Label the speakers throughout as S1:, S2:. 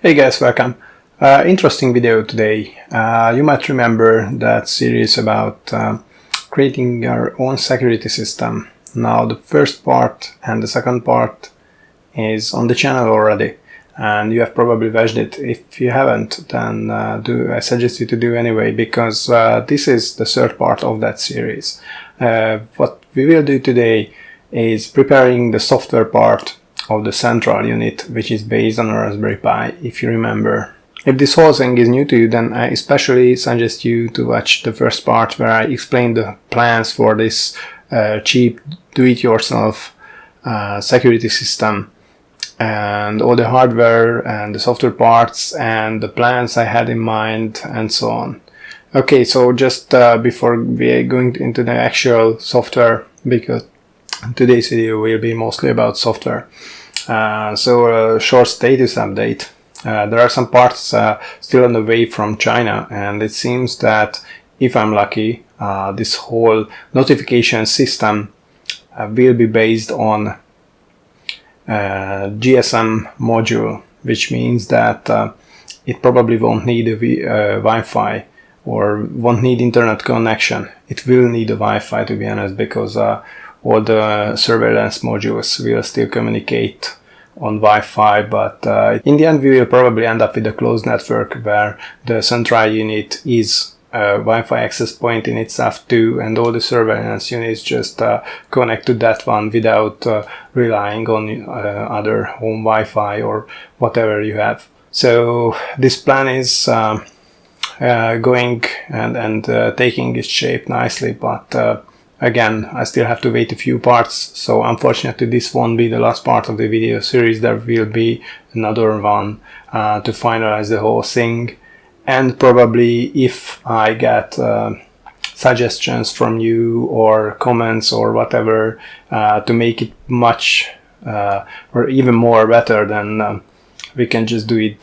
S1: Hey guys, welcome. Interesting video today. You might remember that series about creating your own security system. Now the first part and the second part is on the channel already, and you have probably watched it. If you haven't, then I suggest you to do anyway, because this is the third part of that series. What we will do today is preparing the software part of the central unit, which is based on a Raspberry Pi, if you remember. If this whole thing is new to you, then I especially suggest you to watch the first part where I explain the plans for this cheap do-it-yourself security system and all the hardware and the software parts and the plans I had in mind and so on. Okay, so just before we are going into the actual software, because today's video will be mostly about software. So a short status update. There are some parts still on the way from China, and it seems that if I'm lucky, this whole notification system will be based on GSM module, which means that it probably won't need a Wi-Fi or won't need internet connection. It will need a Wi-Fi, to be honest, because all the surveillance modules will still communicate on Wi-Fi, but in the end we will probably end up with a closed network where the central unit is a Wi-Fi access point in itself too, and all the surveillance units just connect to that one without relying on other home Wi-Fi or whatever you have. So this plan is going and taking its shape nicely, but again, I still have to wait a few parts, so unfortunately this won't be the last part of the video series. There will be another one to finalize the whole thing, and probably if I get suggestions from you or comments or whatever to make it much or even more better, then we can just do it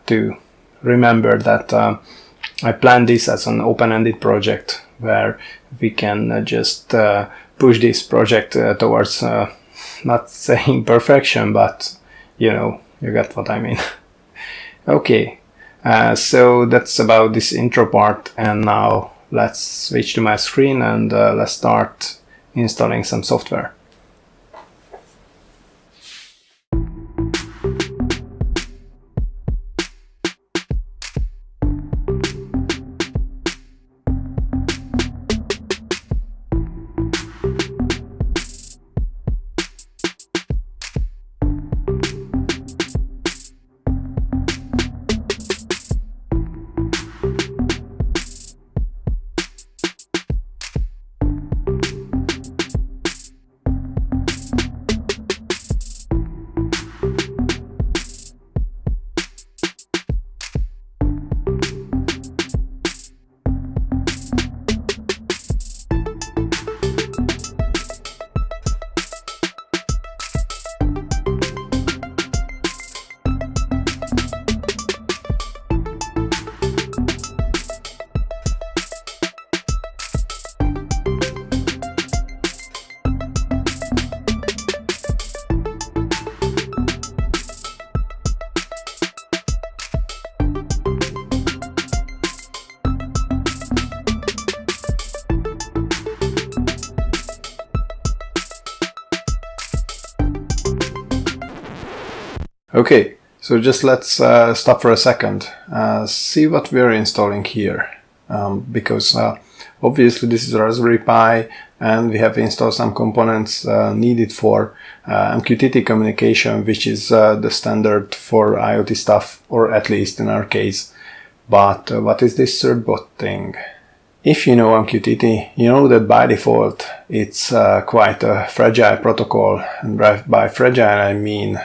S1: too. Remember that I planned this as an open-ended project where we can just push this project towards not saying perfection, but you know, you get what I mean. Okay, so that's about this intro part, and now let's switch to my screen and let's start installing some software. Okay, so just let's stop for a second, see what we're installing here, because obviously this is a Raspberry Pi and we have installed some components needed for MQTT communication, which is the standard for IoT stuff, or at least in our case. But what is this CertBot thing? If you know MQTT, you know that by default it's quite a fragile protocol, and by fragile I mean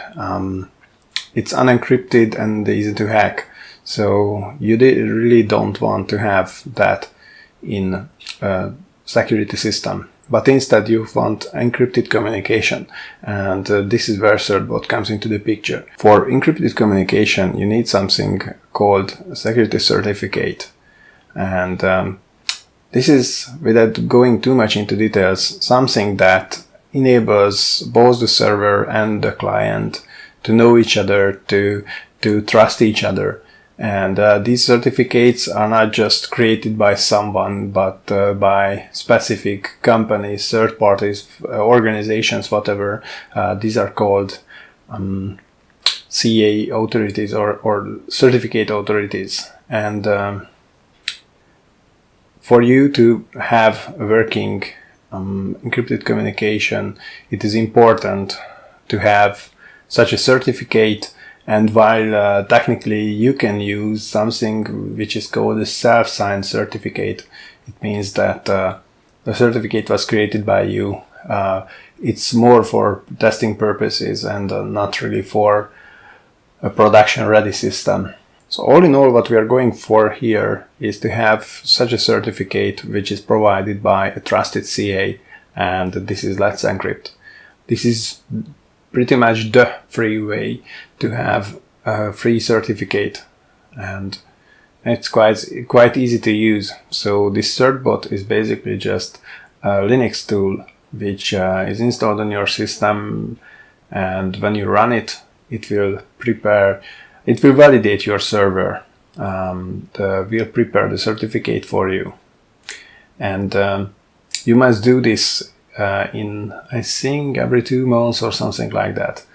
S1: it's unencrypted and easy to hack, so you really don't want to have that in a security system. But instead you want encrypted communication, and this is where CertBot comes into the picture. For encrypted communication you need something called a security certificate, and this is, without going too much into details, something that enables both the server and the client to know each other, to to trust each other. And these certificates are not just created by someone, but by specific companies, third parties, organizations, whatever. These are called CA authorities or certificate authorities. And for you to have a working encrypted communication, it is important to have such a certificate. And while technically you can use something which is called a self-signed certificate, it means that the certificate was created by you. It's more for testing purposes and not really for a production-ready system. So all in all, what we are going for here is to have such a certificate which is provided by a trusted CA, and this is LetsEncrypt. This is pretty much the free way to have a free certificate, and it's quite easy to use. So this CertBot is basically just a Linux tool which is installed on your system, and when you run it, it will validate your server. Will prepare the certificate for you, and you must do this in, I think, every 2 months or something like that.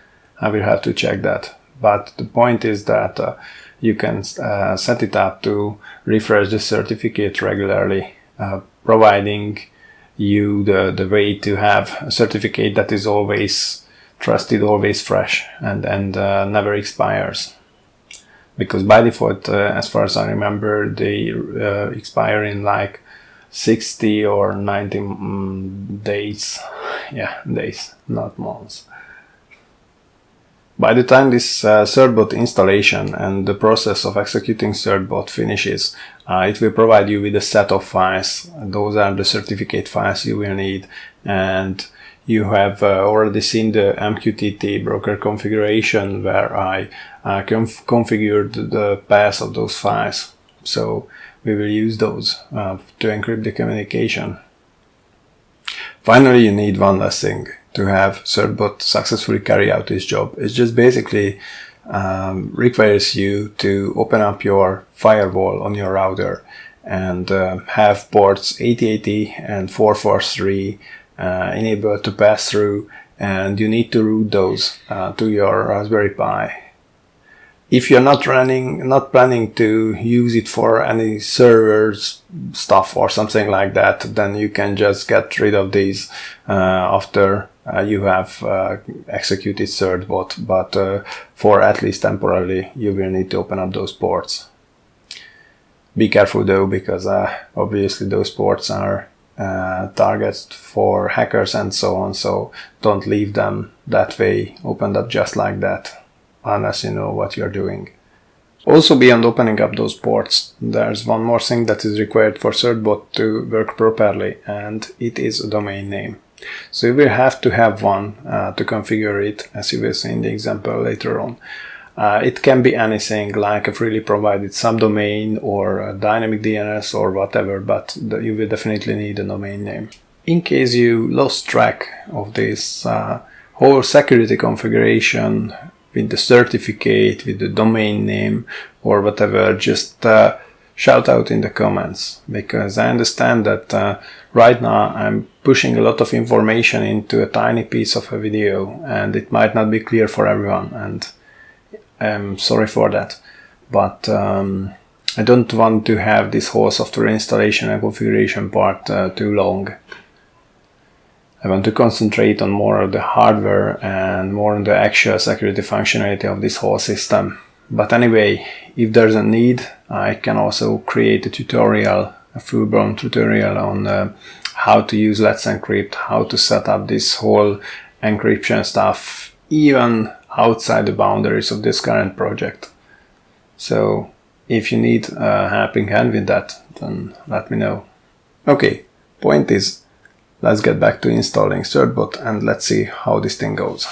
S1: I will have to check that. But the point is that you can set it up to refresh the certificate regularly, providing you the way to have a certificate that is always trusted, always fresh, and never expires. Because by default, as far as I remember, they expire in like 60 or 90 days. Yeah, days, not months. By the time this CertBot installation and the process of executing CertBot finishes, it will provide you with a set of files. Those are the certificate files you will need, and you have already seen the MQTT broker configuration where I configured the path of those files. So we will use those to encrypt the communication. Finally, you need one last thing to have CertBot successfully carry out this job. It just basically requires you to open up your firewall on your router and have ports 8080 and 443 enabled to pass through, and you need to route those to your Raspberry Pi. If you're not planning to use it for any servers stuff or something like that, then you can just get rid of these after you have executed CertBot. But for at least temporarily, you will need to open up those ports. Be careful though, because obviously those ports are targets for hackers and so on. So don't leave them that way, opened up just like that, unless you know what you're doing. Also, beyond opening up those ports, there's one more thing that is required for CertBot to work properly, and it is a domain name. So you will have to have one to configure it, as you will see in the example later on. It can be anything like a freely provided subdomain or a dynamic DNS or whatever, but you will definitely need a domain name. In case you lost track of this whole security configuration with the certificate, with the domain name or whatever, just shout out in the comments, because I understand that right now I'm pushing a lot of information into a tiny piece of a video and it might not be clear for everyone, and I'm sorry for that. But I don't want to have this whole software installation and configuration part too long. I want to concentrate on more of the hardware and more on the actual security functionality of this whole system. But anyway, if there's a need, I can also create a tutorial, a full-blown tutorial on how to use LetsEncrypt, how to set up this whole encryption stuff, even outside the boundaries of this current project. So if you need a helping hand with that, then let me know. Okay, point is, let's get back to installing CertBot and let's see how this thing goes.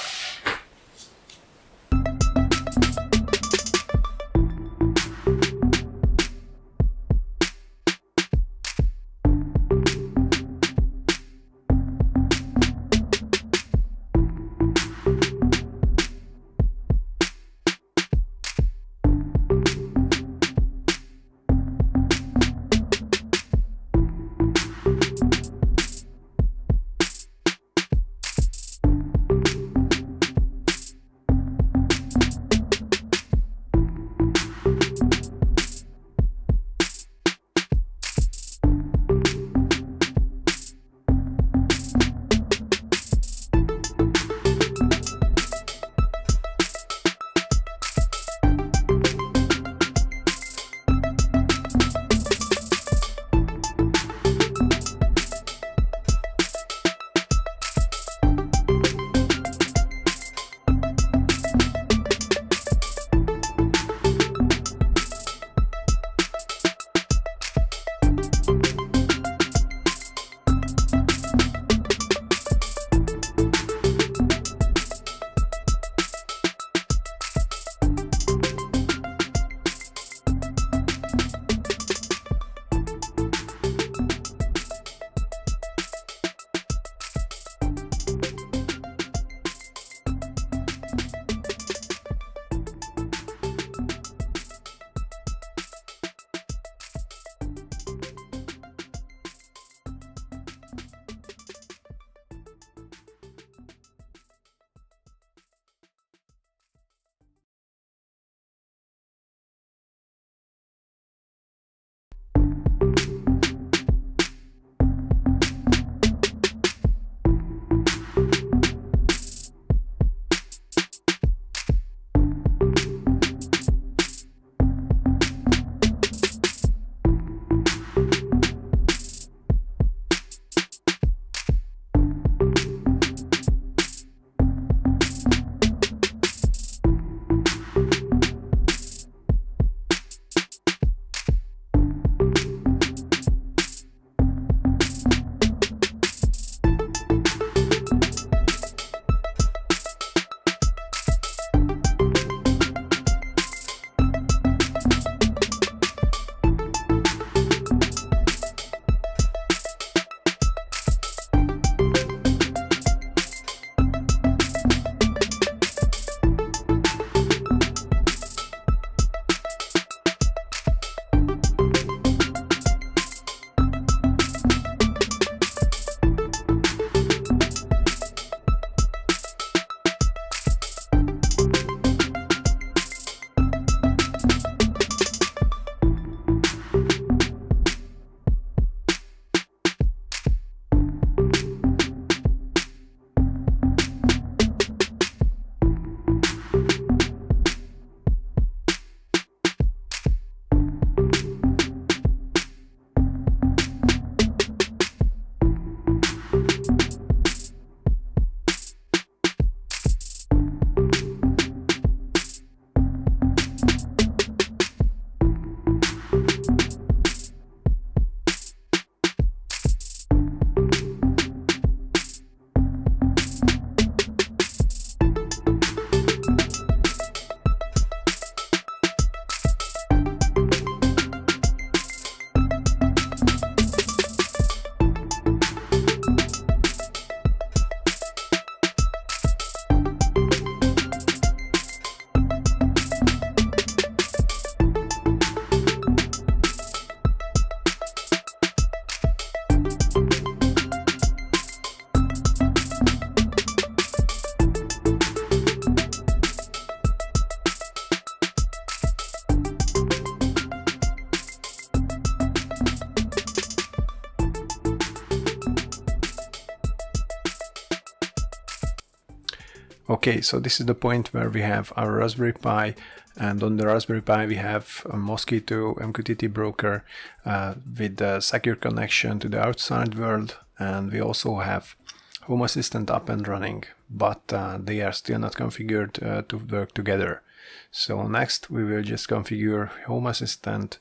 S1: Okay, so this is the point where we have our Raspberry Pi, and on the Raspberry Pi we have a Mosquitto MQTT broker with a secure connection to the outside world, and we also have Home Assistant up and running, but they are still not configured to work together. So next we will just configure Home Assistant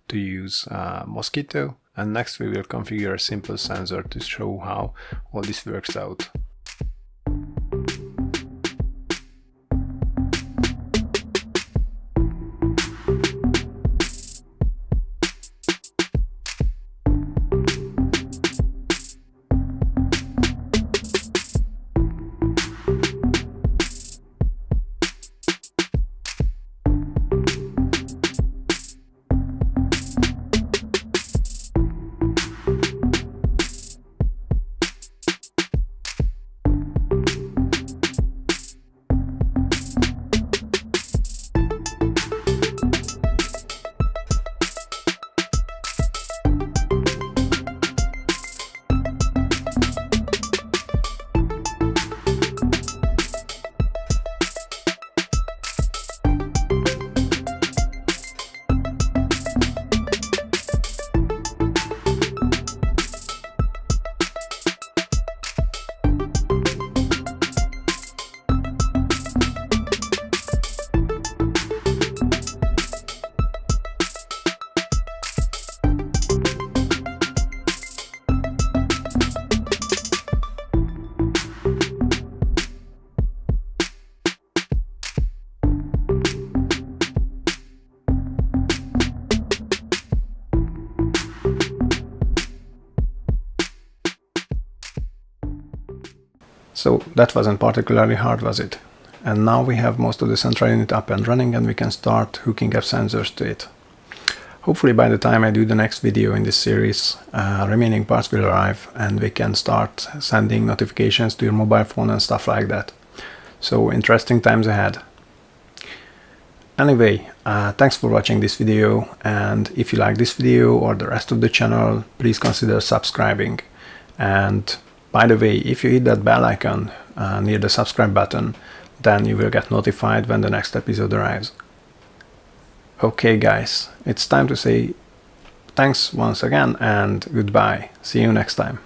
S1: to use Mosquitto, and next we will configure a simple sensor to show how all this works out. So that wasn't particularly hard, was it? And now we have most of the central unit up and running, and we can start hooking up sensors to it. Hopefully by the time I do the next video in this series, remaining parts will arrive and we can start sending notifications to your mobile phone and stuff like that. So interesting times ahead. Anyway, thanks for watching this video, and if you like this video or the rest of the channel, please consider subscribing. And by the way, if you hit that bell icon near the subscribe button, then you will get notified when the next episode arrives. Okay guys, it's time to say thanks once again and goodbye. See you next time.